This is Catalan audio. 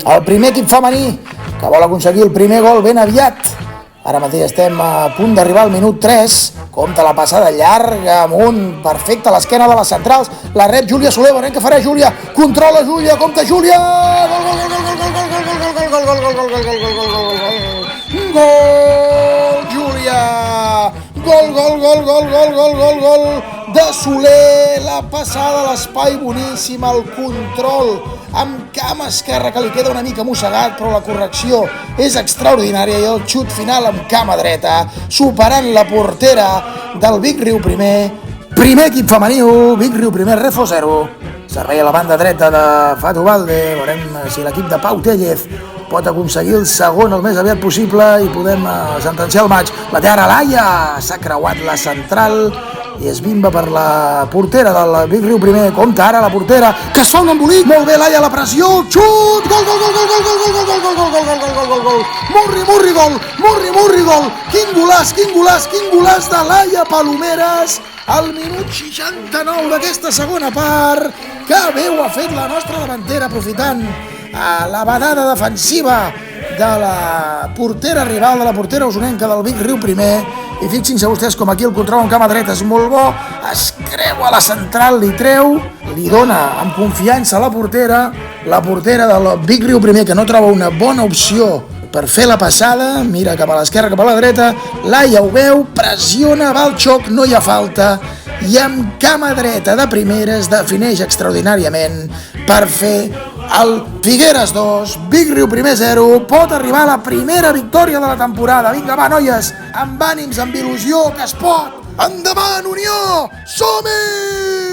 el primer equip femení que vol aconseguir el primer gol ben aviat. Ara mateix estem a punt d'arribar al minut 3. Compte la passada llarga amunt, perfecta a l'esquena de les centrals. La rep Júlia Soler, veurem què farà Júlia. Controla Júlia, compte Júlia. Gol, gol, gol, gol, gol, gol, gol, gol, gol, gol, gol, gol, gol, gol, gol, gol, Júlia. Gol, gol, gol, gol, gol, gol, gol, gol de Soler. La passada a l'espai boníssima, el control amb cama esquerra que li queda una mica mossegat, però la correcció és extraordinària i el xut final amb cama dreta, superant la portera del Vic Riu Primer. Primer equip femení, Vic Riu Primer, Refo 0. Servei a la banda dreta de Fatu Valde. Veurem si l'equip de Pau Tellez pot aconseguir el segon el més aviat possible i podem sentenciar el maig. La té ara Laia, s'ha creuat la central i es bimba per la portera del Vic Riu Primer. Compte ara la portera, que es fa un embolic. Molt bé Laia, la pressió, xut, gol, gol, gol, gol, gol, gol, gol, gol, gol, gol, gol, gol, gol, gol, Murri, Murri, gol, Murri, Murri, gol. Quin golàs, quin golàs, quin golàs de Laia Palomeres al minut 69 d'aquesta segona part. Que bé ho ha fet la nostra davantera, aprofitant la badada defensiva de la portera rival, de la portera usonenca del Vic Riu Primer. I fixin-se vostès com aquí el control amb cama dreta és molt bo, es creua a la central, li treu, li dona amb confiança a la portera del Vic Riu Primer, que no troba una bona opció per fer la passada, mira cap a l'esquerra, cap a la dreta, Laia ho veu, pressiona, va al xoc, no hi ha falta, i amb cama dreta de primeres defineix extraordinàriament per fer el Figueres 2, Vic Riu Primer 0, pot arribar a la primera victòria de la temporada. Vinga, va, noies, amb ànims, amb il·lusió, que es pot. Endavant, Unió! Som-hi!